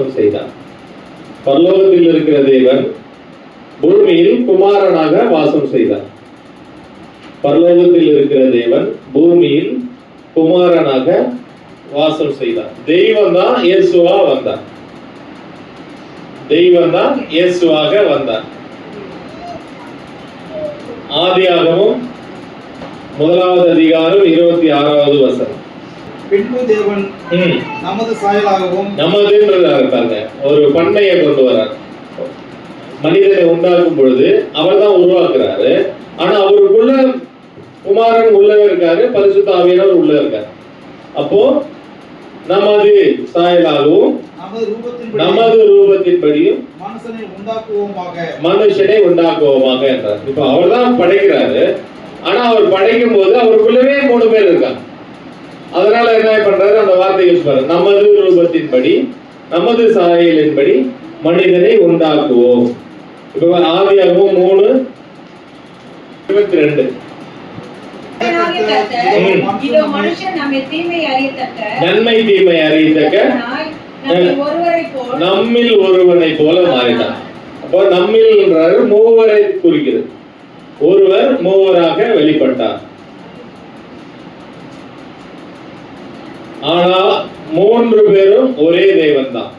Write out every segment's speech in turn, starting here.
வாசம் செய்தார். பரலோகத்தில் இருக்கிற தேவன் பூமியில் குமாரனாக வாசம் செய்தார். பரலோகத்தில் இருக்கிற தேவன் பூமியில் குமாரனாக வாசம் செய்தார். தெய்வம் தான் இயேசுவா வந்தார். தெய்வம் தான் இயேசுவாக வந்தார். ஆதியாகமம் 1வது அதிகாரம் 26வது வசனம். பின்பு தேவன் நமது சாயலாகவும், நமதுன்றதாங்க ஒரு பண்ணையை கொண்டு வரார். மனிதனை உண்டாக்கும் பொழுது அவர் தான் உருவாக்குறாரு. ஆனா அவருக்குள்ள குமாரன் உள்ள இருக்காரு, பரிசுத்த ஆவியானவர் உள்ள இருக்காரு. அப்போ நமது சாயலாகவும் நமது ரூபத்தின்படியும் மனுஷனை உண்டாக்குவோமாக என்றார். இப்ப அவர் தான் படைக்கிறாரு. ஆனா அவர் படைக்கும் போது அவருக்குள்ளவே 3 பேர் இருக்காங்க. அதனால என்ன பண்றாரு, அந்த வார்த்தை யூஸ் பண்றாரு, நமது ரூபத்தின்படி நமது சாயலின்படி மனிதனை உண்டாக்குவோம். இப்ப ஆதியாகமம் 3:22. நன்மை தீமை அறியத்தக்க நம்மில் ஒருவனை போல மாறினார். அப்போ நம்மில் மூவரை குறிக்கிறது. ஒருவர் மூவராக வெளிப்பட்டார். ஆனால் 3 பேரும் ஒரே தேவன் தான்.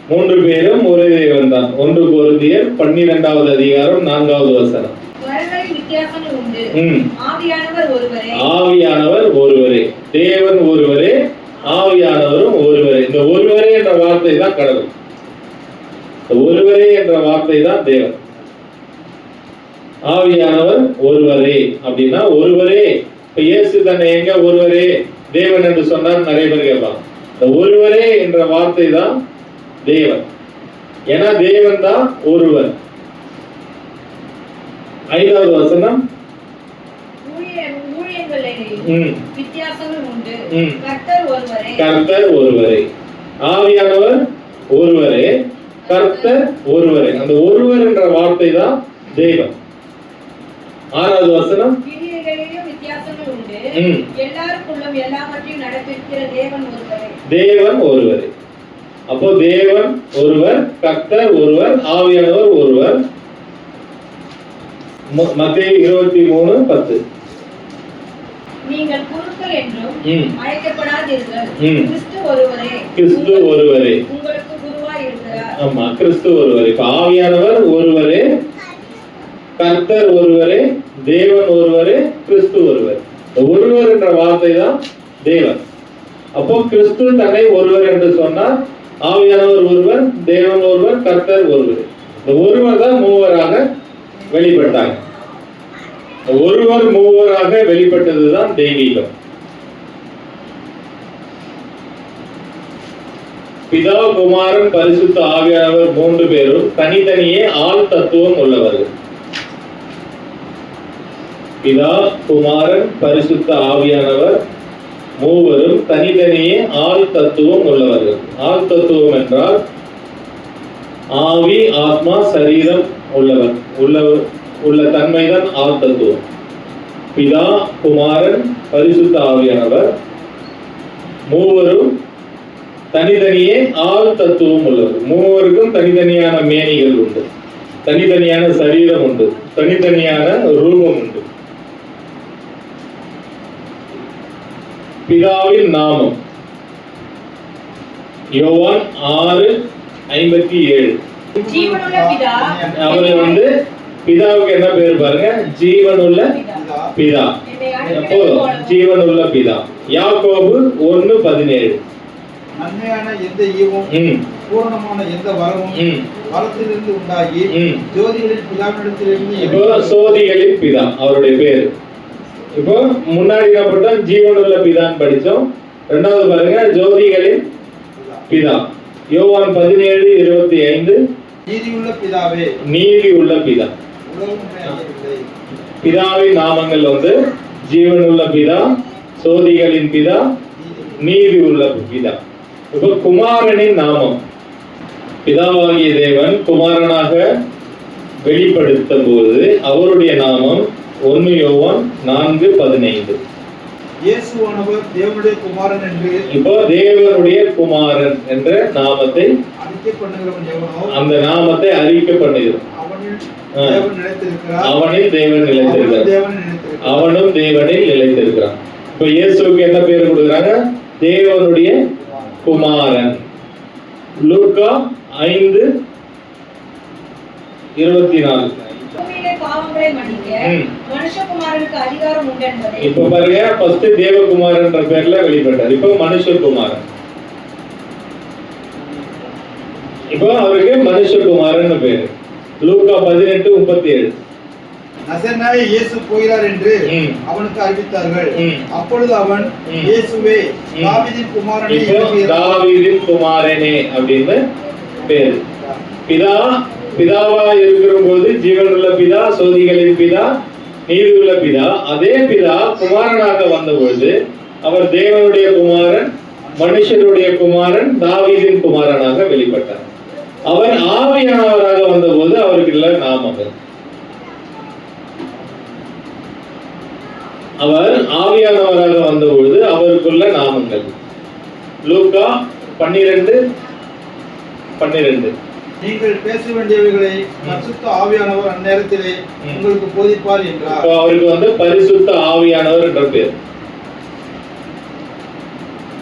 3 பேரும் ஒரே தேவன் தான். 1 கொரிந்தியர் 12வது அதிகாரம் 4வது வசனம். ஆவியானவர் ஒருவரே, தேவன் ஒருவரே, ஆவியானவரும் ஒருவரே. இந்த ஒருவரே என்ற வார்த்தை தான் கடவுள். ஒருவரே என்ற வார்த்தை தான் தேவன். ஆவியானவர் ஒருவரே அப்படின்னா ஒருவரே. இப்ப இயேசு தன்னை எங்க ஒருவரே தேவன் என்று சொன்னார் நிறைய பேர் கேட்பாங்க. இந்த ஒருவரே என்ற வார்த்தை தான் தேவன். ஏன்னா தேவன் தான் ஒருவர். 5வது வசனம். கர்த்தர் ஒருவரே, ஆவியானவர் ஒருவரே, கர்த்தர் ஒருவரே. அந்த ஒருவர் என்ற வார்த்தை தான் தேவன். 6வது வசனம். தேவன் ஒருவரே. அப்போ தேவன் ஒருவர், கர்த்தர் ஒருவர், ஆவியானவர் ஒருவர். மத்தேயு 23:10. நீங்கள் குருக்கள் என்றும் அழைக்கப்படாதீர்கள், கிறிஸ்து ஒருவரே உங்களுக்கு குருவாய் இருக்கிறார். ஆமா, கிறிஸ்து ஒருவரே. இப்ப ஆவியானவர் ஒருவரே, கர்த்தர் ஒருவரே, தேவன் ஒருவரே, கிறிஸ்து ஒருவர். ஒருவர் என்ற வார்த்தை தான் தேவன். அப்போ கிறிஸ்து தன்னை ஒருவர் என்று சொன்னார். ஆவியானவர் ஒருவர், தேவன் ஒருவர், கர்த்தர் ஒருவர். இந்த ஒருவர் தான் மூவராக வெளிப்பட்டாங்க. ஒருவர் மூவராக வெளிப்பட்டதுதான் தெய்வீகம். பிதா, குமாரன், பரிசுத்த ஆவியானவர் 3 பேரும் தனித்தனியே ஆள் தத்துவம் உள்ளவர்கள். பிதா, குமாரன், பரிசுத்த ஆவியானவர் மூவரும் தனித்தனியே ஆள் தத்துவம் உள்ளவர்கள். ஆள் தத்துவம் என்றால் ஆவி, ஆத்மா, சரீரம் உள்ள தன்மைதான் ஆள் தத்துவம். பிதா, குமாரன், பரிசுத்த ஆவியானவர் மூவரும் தனித்தனியே ஆள் தத்துவம் உள்ளவர். மூவருக்கும் தனித்தனியான மேனிகள் உண்டு, தனித்தனியான சரீரம் உண்டு, தனித்தனியான ரூபம் உண்டு. பிதாவின் நாமம் யோவான் 6:57. அவரு பிதாவுக்கு என்ன பேர் பாருங்க, ஜீவனுள்ள பிதா. அப்போ ஜீவனுள்ள பிதா. யாக்கோபு 1:17. நன்மையான எந்த ஈவும் பூரணமான எந்த வரமும் வரத்திலிருந்து உண்டாகி ஜோதிகளின் பிதாவிடத்திலிருந்து. இப்போ சோதிகளின் பிதா அவருடைய பேர். இப்போ முன்னாடி என்ன பண்ணோம், ஜீவனுள்ள பிதான்னு படிச்சோம். 2வது பாருங்க, ஜோதிகளின் பிதா. யோவான் 17:25. நீதியுள்ள பிதாவே, நீதி உள்ள பிதா. பிதாவின் நாமங்கள் ஜீவனுள்ள பிதா, சோதிகளின் பிதா, நீதி உள்ள பிதா. இப்போ குமாரனின் நாமம். பிதாவாகிய தேவன் குமாரனாக வெளிப்படுத்தும் போது அவருடைய நாமம் 1 யோவான் 4:15. இயேசுவானவர் தேவனுடைய குமாரன் என்று இப்போ தேவனுடைய குமாரன் என்ற நாமத்தை அறிக்கை பண்ணுகிறவன் எவனோ அந்த நாமத்தை அறிக்கை பண்ணுகிறோம். அவனில் தேவன் நிலைத்திருக்கிறார். அவனில் தேவன் நிலைத்திருக்கிறார். தேவன் நிலைத்திருக்கிறார். அவனும் தேவனில் நிலைத்திருக்கிறான். இப்ப இயேசுவுக்கு என்ன பேர் கொடுக்குறாங்க? தேவனுடைய குமாரன். லூக்கா 5:24. பூமியிலே பாவங்களை மன்னிக்க மனுஷகுமாரனுக்கு அதிகாரம் உண்டு என்பதை இப்ப பாருங்க, ஃபர்ஸ்ட் தேவகுமாரன்ற பேர்ல வெளிப்பட்டார். இப்போ மனுஷகுமாரன். இப்போ அவருக்கு மனுஷகுமாரன் பேரு. லூக்கா 18:37. நசரேயனாகிய இயேசு போகிறார் என்று அவனுக்கு அறிவித்தார்கள். அப்பொழுது அவன், இயேசுவே, தாவீதின் குமாரனே, தாவீதின் குமாரனே அப்படின்னு பேரு. பிதாவா இருக்கிற போது ஜீவனுள்ள பிதா, சோதிகளின் பிதா, நீதியுள்ள பிதா. அதே பிதா குமாரனாக வந்தபொழுது அவர் தேவனுடைய குமாரன், மனுஷருடைய குமாரன், தாவீதின் குமாரனாக வெளிப்பட்டார். அவர் ஆவியானவராக வந்தபோது அவருக்கு இல்ல நாமங்கள். அவர் ஆவியானவராக வந்தபொழுது அவருக்குள்ள நாமங்கள். லூக்கா 12:12. நீங்கள் பேச வேண்டியவைகளை பரிசுத்த ஆவியானவர் அந்நேரத்திலே உங்களுக்கு போதிப்பார் என்றார். அவருக்கு பரிசுத்த ஆவியானவர் என்ற பேர்.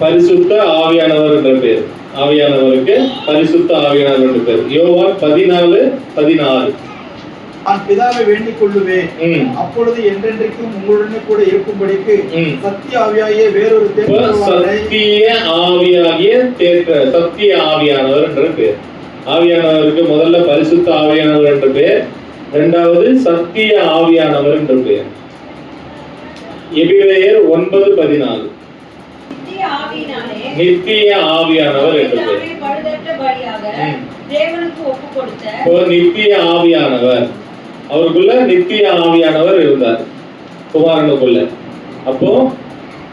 பரிசுத்த ஆவியானவர் என்ற பேர். ஆவியானவருக்கு பரிசுத்த ஆவியானவர் என்ற பேர். யோவான் 14:16. நான் பிதாவை வேண்டிக் கொள்ளுவேன், அப்பொழுது என்றென்றைக்கும் உங்களுடனே கூட இருக்கும்படிக்கு சத்திய ஆவியாகிய வேறொரு சத்திய ஆவியானவர் என்ற பேர். ஆவியானவருக்கு முதல்ல பரிசுத்த ஆவியானவர் என்ற பெயர், இரண்டாவது சத்திய ஆவியானவர் என்ற பெயர். எபிரேயர் 9:14. நித்திய ஆவியானவர் என்ற பெயர். நித்திய ஆவியானவர், அவருக்குள்ள நித்திய ஆவியானவர் இருந்தார் குமாரனுக்குள்ள. அப்போ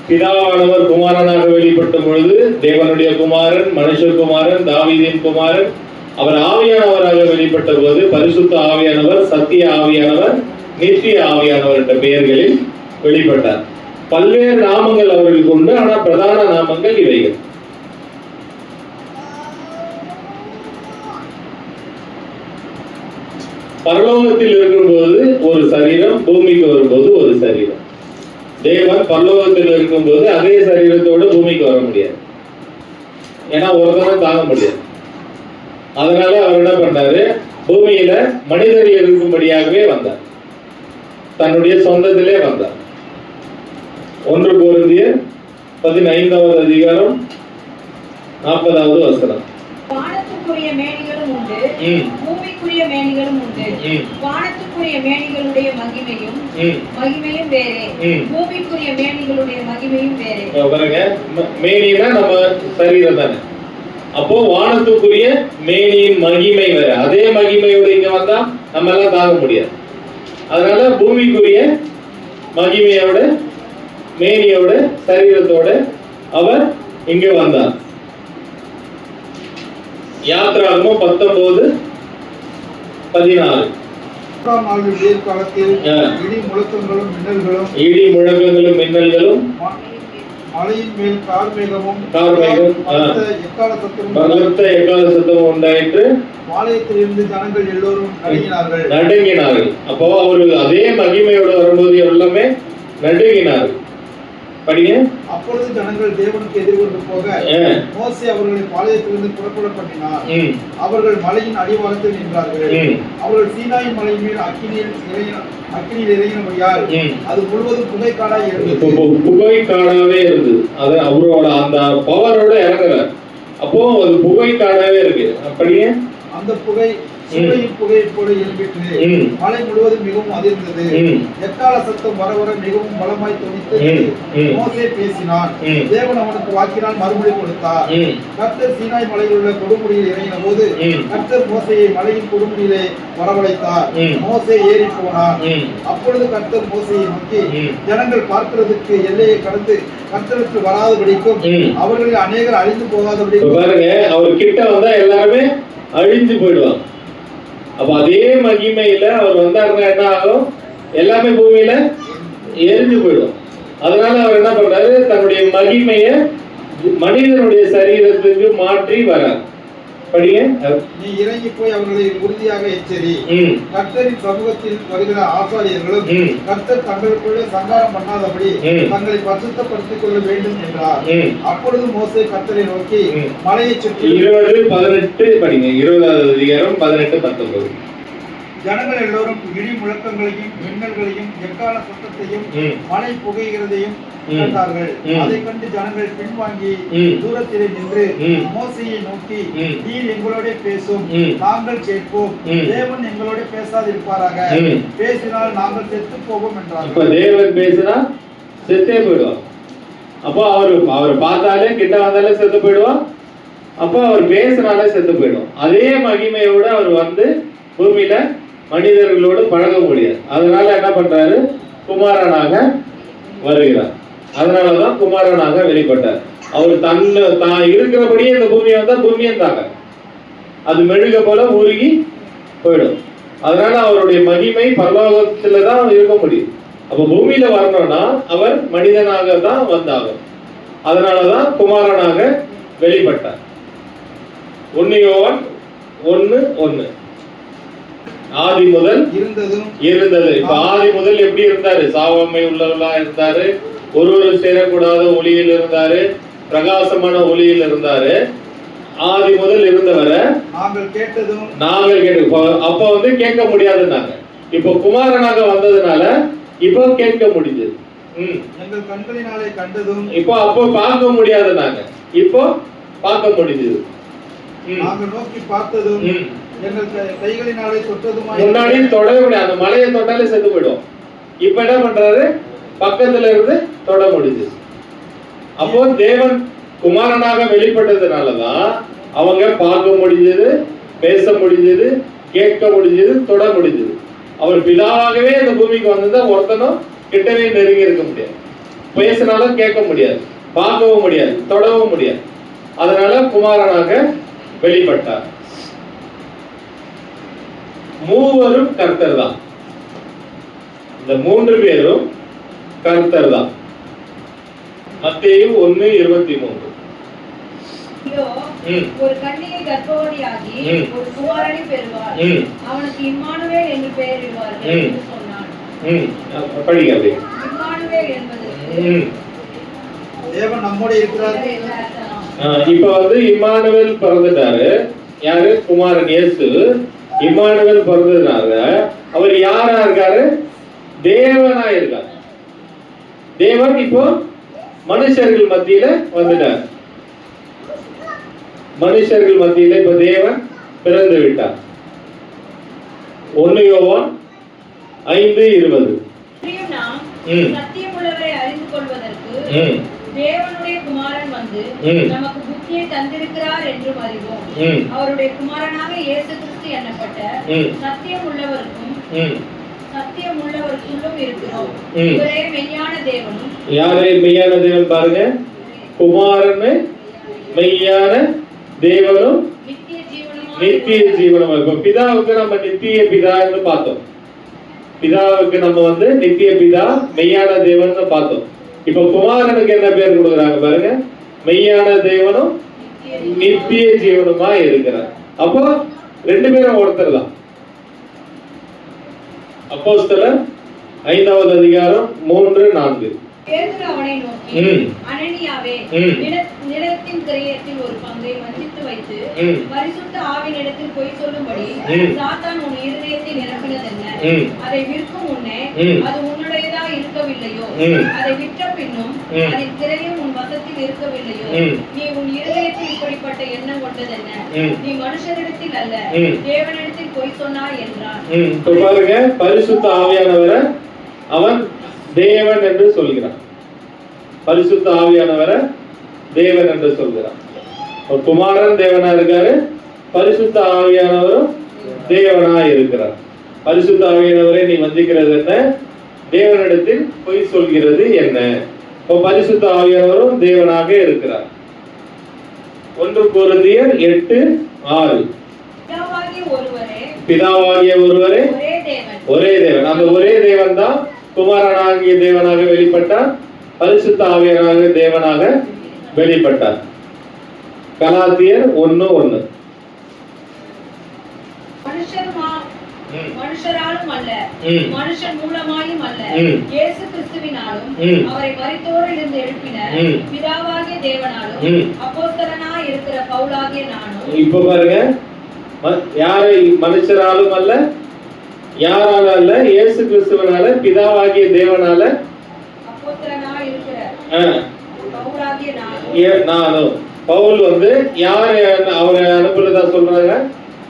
பிதாவானவர் குமாரனாக வெளிப்பட்ட பொழுது தேவனுடைய குமாரன், மனுஷகுமாரன், தாவீதின் குமாரன். அவர் ஆவியானவராக வெளிப்பட்ட போது பரிசுத்த ஆவியானவர், சத்திய ஆவியானவர், நித்திய ஆவியானவர் என்ற பெயர்களில் வெளிப்பட்டார். பல்வேறு நாமங்கள் அவர்களுக்கு உண்டு, ஆனால் பிரதான நாமங்கள் இவைகள். பரலோகத்தில் இருக்கும்போது ஒரு சரீரம், பூமிக்கு வரும்போது ஒரு சரீரம். தேவன் பரலோகத்தில் இருக்கும்போது அதே சரீரத்தோடு பூமிக்கு வர முடியாது, ஏன்னா ஒருத்தரும் தாங்க முடியாது. அதனால அவர் என்ன பண்ணாரு? பூமியில மனிதர் இருக்கும்படியாகவே வந்தார், தன்னுடைய சொந்தத்திலே வந்தார். 1 கொரிந்தியர் 15:40. வானத்துக்குரிய மேனிகளும் உண்டு, பூமிக்குரிய மேனிகளும் உண்டு. வானத்துக்குரிய மேனிகளுடைய மகிமையும் வேறே, பூமிக்குரிய மேனிகளுடைய மகிமையும் வேறே. பாருங்க, மேனினா நம்ம சரீரம் தானே. அப்போ வானத்துக்குரிய மேனியின் மகிமை வேற. அதே மகிமையோட இங்க வந்தா நம்ம எல்லாம் தாங்க முடியாது. அதனால பூமிக்குரிய மகிமையோட, மேனியோட, சரீரத்தோட அவர் இங்க வந்தார். யாத்ராகமம் 19:16. இடி முழக்கங்களும் மின்னல்களும் மலையின் மேல் கார்மேகமும் பலத்த எக்கால சத்தமும் உண்டாயிற்று. ஆலயத்திலிருந்து ஜனங்கள் எல்லோரும் நடுங்கினார்கள். அப்போ அவர்கள் அதே மகிமையோடு வரும்போது எல்லாமே நடுங்கினார்கள். படிங்க. அப்பொழுது ஜனங்கள் தேவனுக்கு எதிர்கொண்டு போக மோசே அவர்களை பாளையத்திலிருந்து புறப்பட பண்ணினார். அவர்கள் மலையின் அடிவாரத்தில் நின்றார்கள். அவர்கள் சீனாய் மலையின் மேல் அக்கினியில் இறங்கினபடியால் அது முழுவதும் புகைக்காடாக இருந்தது. புகைக்காடாவே இருந்தது. அது அவரோட அந்த பவரோட இறங்குறார். அப்போ அது புகைக்காடாவே இருக்கு. அப்படியே அந்த புகை சூளையின் புகையை போல எழும்பிற்று. மலை முழுவதும் மிகவும் அதிர்ந்தது. எக்கால சத்தம் வர வர மிகவும் பலமாய் தொனித்தது. மோசே பேசினான், தேவன் அவனுக்கு வாக்கினால் மறுமொழி கொடுத்தார். கர்த்தர் சீனாய் மலையில் உள்ள கொடுமுடியில் இறங்கின போது கர்த்தர் மோசேயை மலையின் கொடுமுடியிலே வரவழைத்தார். மோசே ஏறி போனார். அப்பொழுது கர்த்தர் மோசேயை நோக்கி, ஜனங்கள் பார்க்கிறதுக்கு எல்லையை கடந்து கர்த்தருக்கு வராதபடிக்கும் அவர்களில் அநேகர் அழிந்து போகாதபடிக்கும். பாருங்க, அவர் கிட்ட வந்தா எல்லாருமே அழிந்து போயிடுவாங்க. அப்ப அதே மகிமையில அவர் வந்தாருன்னா என்ன ஆகும்? எல்லாமே பூமியில எரிஞ்சு போயிடும். அதனால அவர் என்ன பண்றாரு, தன்னுடைய மகிமையை மனிதனுடைய சரீரத்துக்கு மாற்றி வரார். படிங்க. நீ இறங்கி போய் அவர்களை உறுதியாக எச்சரி. கர்த்தரின் சமூகத்தில் வருகிற ஆசாரியர்களும் கர்த்தர் தங்களுக்குள்ளே சங்காரம் பண்ணாதபடி தங்களை பரிசுத்தப்படுத்திக் கொள்ள வேண்டும் என்றார். அப்பொழுது மோசே கர்த்தரை நோக்கி மலையை சுற்றி 20:18 படிங்க. 20வது அதிகாரம் 18-19. ஜனங்கள் எல்லோரும் இடி முழக்கங்களையும் மின்னல்களையும் எக்கால சத்தத்தையும் மழை புகைகிறதையும் கண்டார்கள். அதை கண்டு ஜனங்கள் பின்வாங்கி தூரத்திலே நின்று மோசேயை நோக்கி, நீர் எங்களோட பேசும், நாங்கள் கேட்போம். தேவன் எங்களோட பேசாதிருப்பாராக, பேசினால் நாங்கள் செத்து போவோம் என்றார். இப்ப தேவன் பேசினா செத்தே போயிடுவான். அப்போ அவர் பார்த்தாலே கிட்ட வந்தாலே செத்து போயிடுவான். அப்போ அவர் பேசினாலே செத்து போயிடும். அதே மகிமையோட அவர் வந்து பூமியில மனிதர்களோடு பழக முடியாது. அதனால என்ன பண்றாரு, குமாரனாக வருகிறார். அதனாலதான் குமாரனாக வெளிப்பட்டார். அவர் தான் இருக்கிறபடியே இந்த பூமியை வந்தா பூமியும் தாங்க அது மெழுக போல உருகி போயிடும். அதனால அவருடைய மகிமை பரலோகத்துலதான் இருக்க முடியும். அப்ப பூமியில வரணும்னா அவர் மனிதனாக தான் வந்தாகும். அதனாலதான் குமாரனாக வெளிப்பட்டார். 1 யோவான் 1:1 ஆதி முதல் இருந்தது. இப்ப ஆதி முதல் எப்படி இருந்தாரு, சாவமை உள்ளவர்களா இருந்தாரு, ஒருவரும் சேரக்கூடாத ஒளியில் இருந்தாரு, பிரகாசமான ஒளியில் இருந்தாரு. ஆதி முதல் இருந்தவரை நாங்கள் கேட்டது. அப்ப வந்து கேட்க முடியாதுன்னாங்க. இப்ப குமாரனாக வந்ததுனால இப்போ கேட்க முடிஞ்சது. எங்கள் கண்களினாலே கண்டதும் இப்போ அப்போ பார்க்க முடியாதுன்னாங்க, இப்போ பார்க்க முடிஞ்சது. நாங்கள் நோக்கி பார்த்ததும் எங்கள் கைகளினாலே தொட்டதும். முன்னாடி தொடவே முடியாது, அந்த மலையை தொட்டாலே செத்து போயிடும். இப்ப என்ன பண்றாரு, பக்கத்துல இருந்து தொட முடியுது. அப்போ தேவன் குமாரனாக வெளிப்பட்டதுனாலதான் அவங்க பார்க்க முடிஞ்சது, பேச முடிஞ்சது, கேட்க முடிஞ்சது, தொட முடிஞ்சது. அவர் பிதாவாகவே இந்த பூமிக்கு வந்ததா ஒருத்தனும் கிட்டவே நெருங்கி இருக்க முடியாது. பேசினாலும் கேட்க முடியாது, பார்க்கவும் முடியாது, தொடவும் முடியாது. அதனால குமாரனாக வெளிப்பட்டார். மூவரும் கர்த்தர் தான். இந்த 3 பேரும் கர்த்தர் தான். மத்தேயு 1:23. ஒரு கன்னிகை கர்ப்பவதியாகி ஒரு குமாரனை பெறுவார், அவனுக்கு இம்மானுவேல் என்று பெயரிடுவார்கள் என்று சொன்னான். படிங்க அப்படியே. இம்மானுவேல் என்பது தேவன் நம்மோட இருக்கிறார். இப்ப வந்து இம்மானுவேல் பிறந்துட்டாரு. யாரு? குமாரன் இயேசு. இம்மானுவேல் பிறந்ததுனால அவர் யாரா இருக்காரு? தேவனா இருக்கார். தேவன் இப்போ மனுஷர்கள் மத்தியில வந்துட்டார். மனுஷர்கள் மத்தியில இப்ப தேவன் பிறந்து விட்டார். 1 யோவான் 5:20. சத்தியமுள்ளவரை அறிந்து கொள்வதற்கு தேவனுடைய குமாரன் வந்து நமக்கு புத்தியை தந்திருக்கிறார் என்று அறிவோம். அவருடைய குமாரனாக இயேசு கிறிஸ்து எண்ணப்பட்ட சத்தியம் உள்ளவருக்குள்ளும் இருக்கிறோம். இவரே மெய்யான தேவனும். யாரே மெய்யான தேவன் பாருங்க, குமாரன் மெய்யான தேவனும் நித்திய ஜீவனும். இப்ப பிதாவுக்கு நம்ம நித்திய பிதான்னு பார்த்தோம். பிதாவுக்கு நம்ம வந்து நித்திய பிதா, மெய்யான தேவன் பார்த்தோம். இப்ப குமாரனுக்கு என்ன பேர் கொடுக்குறாங்க பாருங்க, மெய்யான தேவனும் நித்திய ஜீவனுமா இருக்கிறார். அப்போ 2 பேரும் ஒருத்தர் தான். அப்போஸ்தலர் 5வது அதிகாரம் 3-4. பேதுரு அவனை நோக்கி, அனனியாவே, நிலத்தின் கிரயத்தில் ஒரு பங்கை வஞ்சித்து வைத்து பரிசுத்த ஆவியினிடத்தில் பொய் சொல்லும்படி சாத்தான் உன் இருதயத்தை நிரப்பினதென்ன? அதை விற்கும் முன்னே அது உன்னுடையதா இருக்கவில்லையோ? அதை விற்ற பின்னும் அதன் கிரயம் உன் வசத்தில் இருக்கவில்லையோ? நீ உன் இருதயத்தில் இப்படிப்பட்ட எண்ணம் கொண்டதென்ன? நீ மனுஷரிடத்தில் அல்ல, தேவனிடத்தில் பொய் சொன்னாய் என்றார். பாருங்க, பரிசுத்த ஆவியானவரை அவன் தேவன் என்று சொல்கிறான். பரிசுத்த ஆவியானவரை தேவன் என்று சொல்கிறான். குமாரன் தேவனா இருக்காரு, பரிசுத்த ஆவியானவரும் தேவனா இருக்கிறார். பரிசுத்த ஆவியானவரை நீ வஞ்சிக்கிறது என்ன? தேவனிடத்தில் பொய் சொல்கிறது என்ன? பரிசுத்த ஆவியானவரும் தேவனாக இருக்கிறார். 1 கொரிந்தியர் 8:6. பிதாவாகிய ஒருவரே ஒரே தேவன். அந்த ஒரே தேவன் தான் குமாரனாகிய தேவனாக வெளிப்பட்டார். பரிசுத்த ஆவியானவர் தேவனாக வெளிப்பட்டார். கலாத்தியர் 1:1. மனுஷராலும் அல்ல, மனுஷன் மூலமாயும் அல்ல, இயேசு கிறிஸ்துவினாலும் அவரை மரித்தோரிலிருந்து எழுப்பின பிதாவாகிய தேவனாலும் அப்போஸ்தலனாய் இருக்கிற பவுலாகிய நானும். இப்ப பாருங்க, யாரை மனுஷராலும் அல்ல, யாரால அல்ல, இயேசு கிறிஸ்துவினால, பிதாவாகிய தேவனால, அப்போஸ்தலனாய் இருக்கிற பவுலாகிய நானும். பவுல் வந்து யாரை அவரை அனுப்புறதா சொல்றாங்க?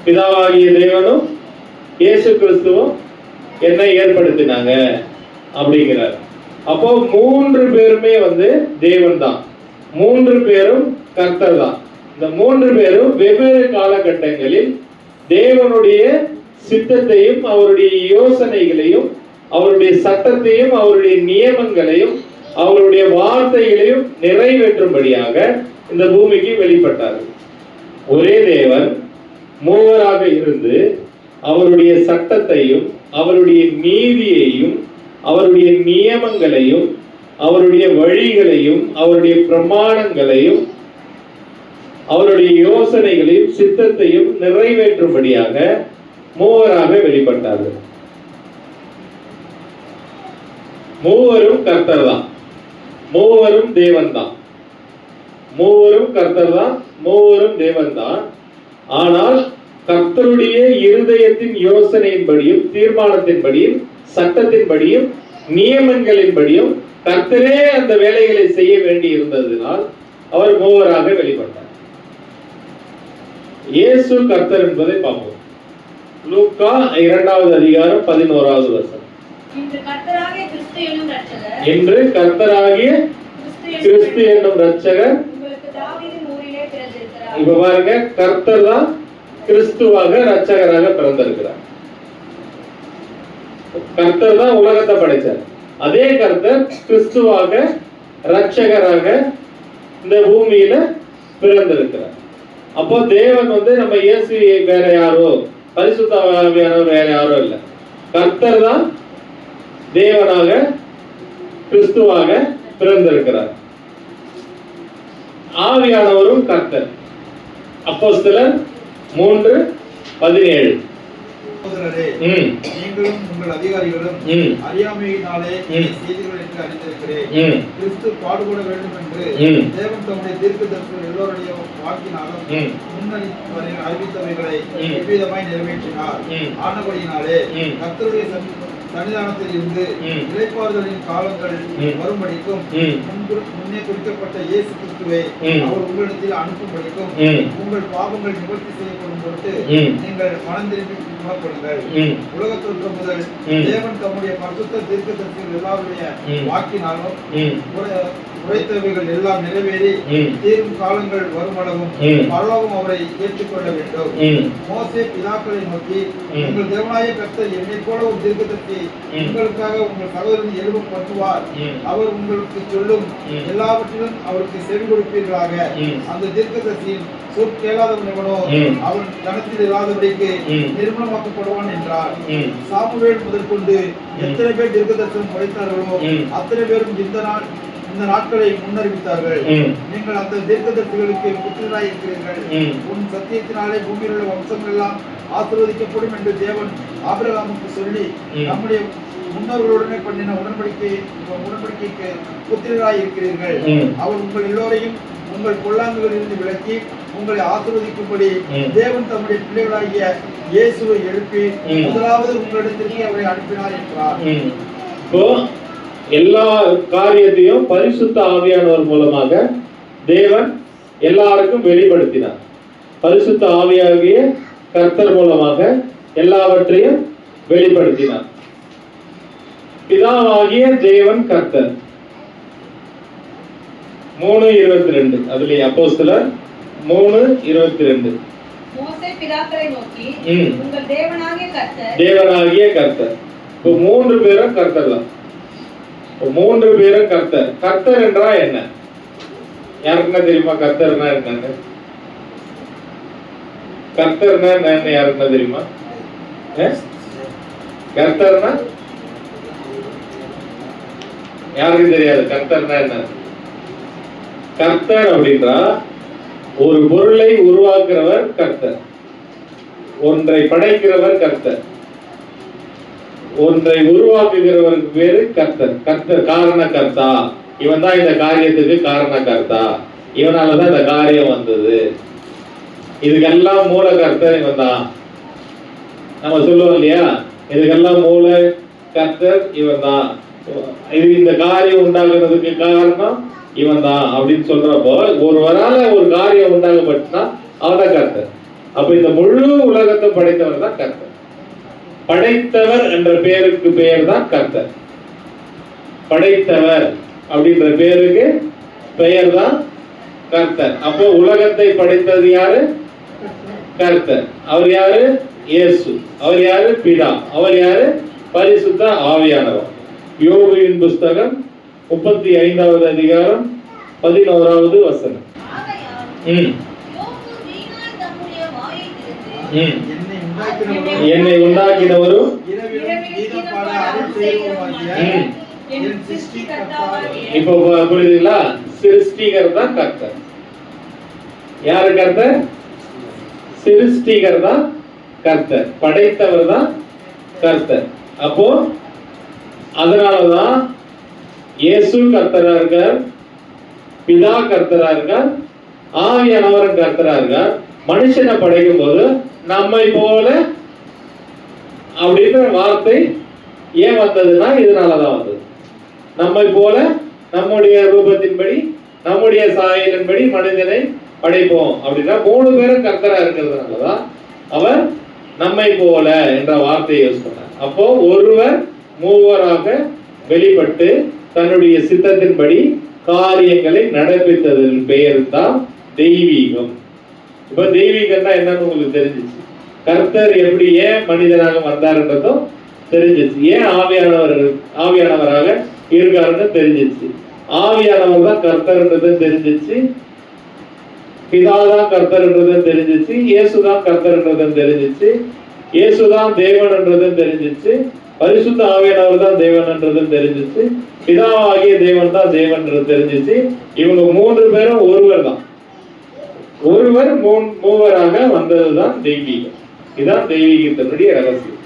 பிதாவாகிய தேவனும் இயேசு கிறிஸ்துவும் என்னை ஏற்படுத்தினாங்க அப்படிங்கிறார். அப்போ 3 பேருமே வந்து தேவன் தான், 3 பேரும் கர்த்தர் தான். இந்த 3 பேரும் வெவ்வேறு காலகட்டங்களில் தேவனுடைய சித்தத்தையும் அவருடைய யோசனைகளையும் அவருடைய சட்டத்தையும் அவருடைய நியமங்களையும் அவருடைய வார்த்தைகளையும் நிறைவேற்றும்படியாக இந்த பூமிக்கு வெளிப்பட்டார்கள். ஒரே தேவன் மூவராக இருந்து அவருடைய சட்டத்தையும் அவருடைய நீதியையும் அவருடைய நியமங்களையும் அவருடைய வழிகளையும் அவருடைய பிரமாணங்களையும் அவருடைய யோசனைகளையும் சித்தத்தையும் நிறைவேற்றும்படியாக மூவராக வெளிப்பட்டார்கள். மூவரும் கர்த்தர் தான், மூவரும் தேவன் தான். மூவரும் கர்த்தர் தான், மூவரும் தேவன் தான். ஆனால் கர்த்தருடைய இருதயத்தின் யோசனையின்படியும் தீர்மானத்தின்படியும் சட்டத்தின்படியும் நியமங்களின்படியும் கர்த்தரே அந்த வேலைகளை செய்ய வேண்டி இருந்ததினால் அவர் மூவராக வெளிப்பட்டார். இயேசு கர்த்தர் என்பதை பார்ப்போம். லூக்கா 2வது அதிகாரம் 11வது வசனம். இன்று கர்த்தராகிய கிறிஸ்து என்னும் இரட்சகர் இப்ப பாருங்க, கர்த்தர் தான் கிறிஸ்துவாக இரட்சகராக பிறந்திருக்கிறார். கர்த்தர் தான் உலகத்தை படைச்சார். அதே கர்த்தர் கிறிஸ்துவாக இரட்சகராக இந்த பூமியில பிறந்திருக்கிறார். அப்போ தேவன் வந்து நம்ம இயேசு வேற யாரோ, பரிசுத்த ஆவியானவர் வேற யாரோ இல்ல, கர்த்தர் தான் தேவனாக கிறிஸ்துவாக பிறந்திருக்கிறார். ஆவியானவரும் கர்த்தர். அப்போஸ்தலர் 3:17. நீங்களும் உங்கள் அதிகாரிகளும் அறியாமையினாலே செய்திகள் என்று அறிந்திருக்கிறேன். கிறிஸ்து பாடுபட வேண்டும் என்று தேவன் தம்முடைய தீர்க்கதரிசிகள் எல்லோருடைய வாக்கினாலும் முன்னணி அறிவித்தவைகளை எவ்விதமாய் நிறைவேற்றினார். ஆனபடியினாலே கர்த்தருடைய சன்னிதானத்தில் இருந்து இளைப்பாறுதலின் காலங்கள் வரும்படிக்கும் முன்னே குறிக்கப்பட்ட இயேசு கிறிஸ்துவை அவர் உங்களிடத்தில் அனுப்பும்படிக்கும் உங்கள் பாவங்கள் நிவர்த்தி செய்யப்படும் பொருட்டு நீங்கள் மனம் திரும்பி புறப்படுங்கள். உலக தோற்றம் முதல் தேவன் தம்முடைய பரிசுத்த தீர்க்கதரிசிகள் எல்லாருடைய வாக்கினாலும் உரைத்தவைகள் எல்லாம் நிறைவேறி தீரும் காலங்கள் வருமளவும் பரலோகம் அவரை ஏற்றுக்கொள்ள வேண்டும். மோசே பிதாக்களை நோக்கி, உங்கள் தேவனாய கர்த்தர் என்னை போல ஒரு தீர்க்கதரிசி உங்களுக்காக உங்கள் சகோதரன் எழுப பண்ணுவார். அவர் உங்களுக்கு சொல்லும் எல்லாவற்றிலும் அவருக்கு செவி கொடுப்பீர்களாக. அந்த தீர்க்கதரிசியின் சொற் கேளாதவன் எவனோ அவன் தனத்தில் இல்லாதபடிக்கு நிர்மூலமாக்கப்படுவான் என்றார். சாமுவேல் முதற்கொண்டு எத்தனை பேர் தீர்க்கதரிசனம் உரைத்தார்களோ அத்தனை பேரும் இந்த நாட்களை முன்னறிவித்தார்கள். நீங்கள் அந்த தீர்க்கதரிசிகளுக்கு புத்திரராய் இருக்கிறீர்கள். உன் சத்தியத்தினாலே பூமியில் உள்ள வம்சங்கள் எல்லாம் ஆசீர்வதிக்கப்படும் என்று தேவன் ஆபிரகாமுக்கு சொல்லி நம்முடைய முன்னோர்களுடனே பண்ணின உடன்படிக்கைக்கு புத்திரராய் இருக்கிறீர்கள். அவர் உங்கள் எல்லோரையும் உங்கள் பொல்லாங்குகளிலிருந்து விலக்கி உங்களை ஆசீர்வதிக்கும்படி தேவன் தம்முடைய பிள்ளைகளாகிய இயேசுவை எழுப்பி முதலாவது உங்களிடத்திற்கு அவரை அனுப்பினார் என்றார். எல்லா காரியத்தையும் பரிசுத்த ஆவியானவர் மூலமாக தேவன் எல்லாருக்கும் வெளிப்படுத்தினார். பரிசுத்த ஆவியாகிய கர்த்தர் மூலமாக எல்லாவற்றையும் வெளிப்படுத்தினார். பிதாவாகிய தேவன் கர்த்தர். 3:22. அதுல அப்போஸ்தலர் 3:22. மோசே பிதாக்களை நோக்கி, உங்கள் தேவனாகிய கர்த்தர். இப்போ 3 பேரும் கர்த்தர் தான். 3 பேரும் கர்த்தர். கர்த்தர் என்றா என்ன? யாருக்குன்னா தெரியுமா கர்த்தர்னா என்னன்னு? கர்த்தர்னா என்ன யாருக்குன்னா தெரியுமா? கர்த்தர்னா யாருக்கும் தெரியாது கர்த்தர்னா என்ன. கர்த்தர் அப்படின்றா ஒரு பொருளை உருவாக்குறவர் கர்த்தர், ஒன்றை படைக்கிறவர் கர்த்தர், ஒன்றை உருவாக்குகிறவருக்கு பேரு கர்த்தர். கர்த்தர் காரண கர்த்தா, இவன் தான் இந்த காரியத்துக்கு காரண கர்த்தா, இவனாலதான் இந்த காரியம் வந்தது, இதுக்கெல்லாம் மூல கர்த்தர் இவன் தான். நம்ம சொல்லுவோம் இல்லையா, இதுக்கெல்லாம் மூல கர்த்தர் இவன் தான், இது இந்த காரியம் உண்டாக்குறதுக்கு காரணம் இவன் தான் அப்படின்னு சொல்றப்போ ஒருவரால ஒரு காரியம் உண்டாகப்பட்டுனா அவதான் கர்த்தர். அப்ப இந்த முழு உலகத்தை படைத்தவர் தான் கர்த்தர். படைத்தவர் என்ற பேருக்கு பெயர் தான் கர்த்தர். படைத்தவர் அப்படின்ற பேருக்கு பெயர் தான் கர்த்தர். அப்போ உலகத்தை படைத்தது யாரு? கர்த்தர். அவர் யாரு? இயேசு. அவர் யாரு? பிதா. அவர் யாரு? பரிசுத்த ஆவியானவர். யோபுவின் புஸ்தகம் 35வது அதிகாரம் 11வது வசனம். என்னை உண்டாக்கினவரும் இப்ப புரியுதுங்களா? சிருஷ்டிகர் தான் கர்த்தர். யாரு கர்த்தர்? சிருஷ்டிகர் தான் கர்த்தர், படைத்தவர் தான் கர்த்தர். அப்போ அதனாலதான் இயேசு கர்த்தரா இருக்கார், பிதா கர்த்தரா இருக்கார், ஆவியானவர் கர்த்தரா இருக்கார். மனுஷனை படைக்கும் போது நம்மை போல அப்படின்ற வார்த்தை ஏன் வந்ததுன்னா இதனாலதான் வந்தது. நம்மை போல நம்முடைய ரூபத்தின்படி நம்முடைய சாயலின்படி மனிதனை படைப்போம் அப்படின்னா 3 பேரும் கர்த்தரா இருக்கிறதுனாலதான் அவர் நம்மை போல என்ற வார்த்தையை யூஸ் பண்ணார். அப்போ ஒருவர் மூவராக வெளிப்பட்டு தன்னுடைய சித்தத்தின்படி காரியங்களை நடப்பித்ததன் பெயர் தான் தெய்வீகம். இப்ப தெய்வீகம்னா என்னன்னு உங்களுக்கு தெரிஞ்சிச்சு. கர்த்தர் எப்படி ஏன் மனிதனாக வந்தார்ன்றதும் தெரிஞ்சிச்சு. ஏன் ஆவியானவராக இருக்காருன்னு தெரிஞ்சிச்சு. ஆவியானவர் தான் கர்த்தர்ன்றதும் தெரிஞ்சிச்சு, பிதாதான் கர்த்தர்ன்றதும் தெரிஞ்சிச்சு, இயேசுதான் கர்த்தர்ன்றதும் தெரிஞ்சிச்சு, இயேசுதான் தேவன்ன்றதும் தெரிஞ்சிச்சு, பரிசுத்த ஆவியானவர் தான் தேவன்ன்றதும் தெரிஞ்சிச்சு, பிதாவாகிய தேவன் தான் தேவன்றது தெரிஞ்சிச்சு. இவங்க 3 பேரும் ஒருவர் தான். ஒருவர் மூவராக வந்ததுதான் தெய்வீகம். இதுதான் தெய்வீகத்தினுடைய ரகசியம்.